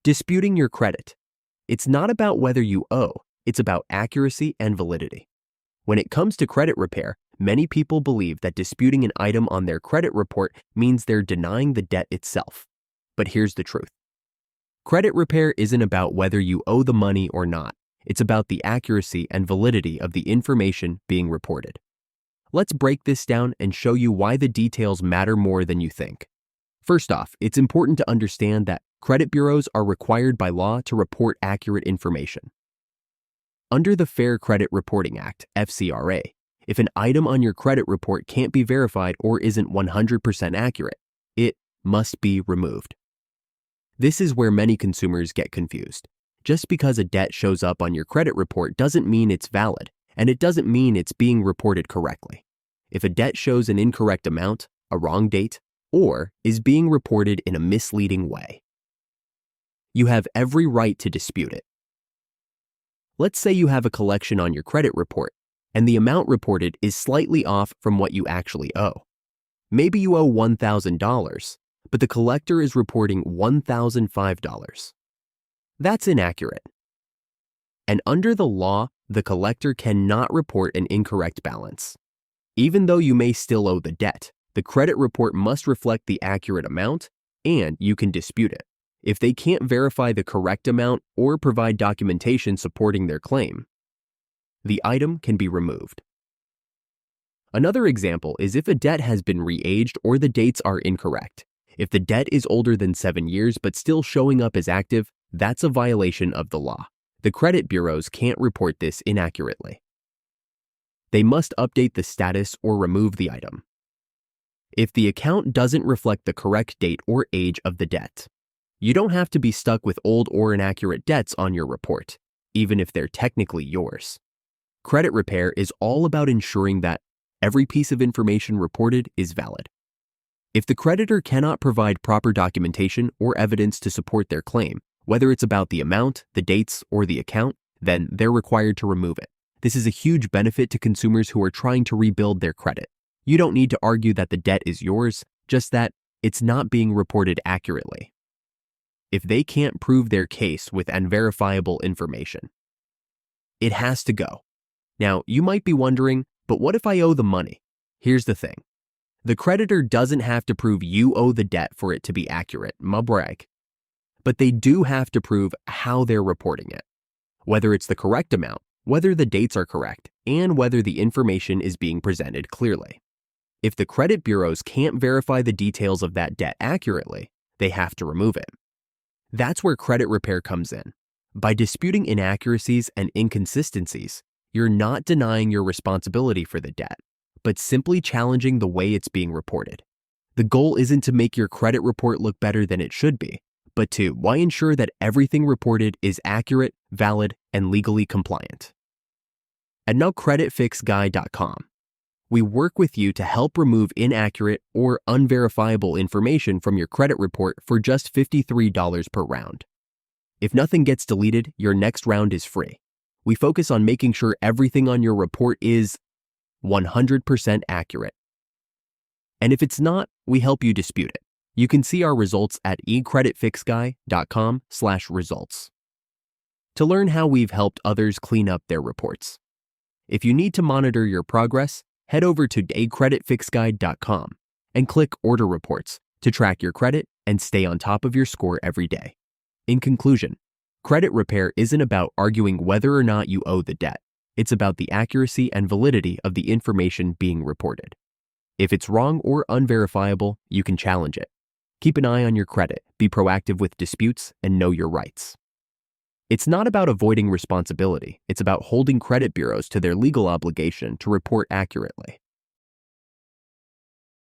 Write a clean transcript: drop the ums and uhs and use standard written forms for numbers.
Disputing your credit. It's not about whether you owe, it's about accuracy and validity. When it comes to credit repair, many people believe that disputing an item on their credit report means they're denying the debt itself. But here's the truth. Credit repair isn't about whether you owe the money or not. It's about the accuracy and validity of the information being reported. Let's break this down and show you why the details matter more than you think. First off, it's important to understand that credit bureaus are required by law to report accurate information. Under the Fair Credit Reporting Act, FCRA, if an item on your credit report can't be verified or isn't 100% accurate, it must be removed. This is where many consumers get confused. Just because a debt shows up on your credit report doesn't mean it's valid, and it doesn't mean it's being reported correctly. If a debt shows an incorrect amount, a wrong date, or is being reported in a misleading way, you have every right to dispute it. Let's say you have a collection on your credit report, and the amount reported is slightly off from what you actually owe. Maybe you owe $1,000, but the collector is reporting $1,005. That's inaccurate. And under the law, the collector cannot report an incorrect balance. Even though you may still owe the debt, the credit report must reflect the accurate amount, and you can dispute it. If they can't verify the correct amount or provide documentation supporting their claim, the item can be removed. Another example is if a debt has been re-aged or the dates are incorrect. If the debt is older than 7 years but still showing up as active, that's a violation of the law. The credit bureaus can't report this inaccurately. They must update the status or remove the item. If the account doesn't reflect the correct date or age of the debt, you don't have to be stuck with old or inaccurate debts on your report, even if they're technically yours. Credit repair is all about ensuring that every piece of information reported is valid. If the creditor cannot provide proper documentation or evidence to support their claim, whether it's about the amount, the dates, or the account, then they're required to remove it. This is a huge benefit to consumers who are trying to rebuild their credit. You don't need to argue that the debt is yours, just that it's not being reported accurately. If they can't prove their case with unverifiable information, it has to go. Now, you might be wondering, but what if I owe the money? Here's the thing. The creditor doesn't have to prove you owe the debt for it to be accurate, brag. But they do have to prove how they're reporting it, whether it's the correct amount, whether the dates are correct, and whether the information is being presented clearly. If the credit bureaus can't verify the details of that debt accurately, they have to remove it. That's where credit repair comes in. By disputing inaccuracies and inconsistencies, you're not denying your responsibility for the debt, but simply challenging the way it's being reported. The goal isn't to make your credit report look better than it should be, but to ensure that everything reported is accurate, valid, and legally compliant. At NowCreditFixGuy.com, we work with you to help remove inaccurate or unverifiable information from your credit report for just $53 per round. If nothing gets deleted, your next round is free. We focus on making sure everything on your report is 100% accurate. And if it's not, we help you dispute it. You can see our results at ecreditfixguy.com/results to learn how we've helped others clean up their reports. If you need to monitor your progress, head over to acreditfixguide.com and click Order Reports to track your credit and stay on top of your score every day. In conclusion, credit repair isn't about arguing whether or not you owe the debt. It's about the accuracy and validity of the information being reported. If it's wrong or unverifiable, you can challenge it. Keep an eye on your credit, be proactive with disputes, and know your rights. It's not about avoiding responsibility. It's about holding credit bureaus to their legal obligation to report accurately.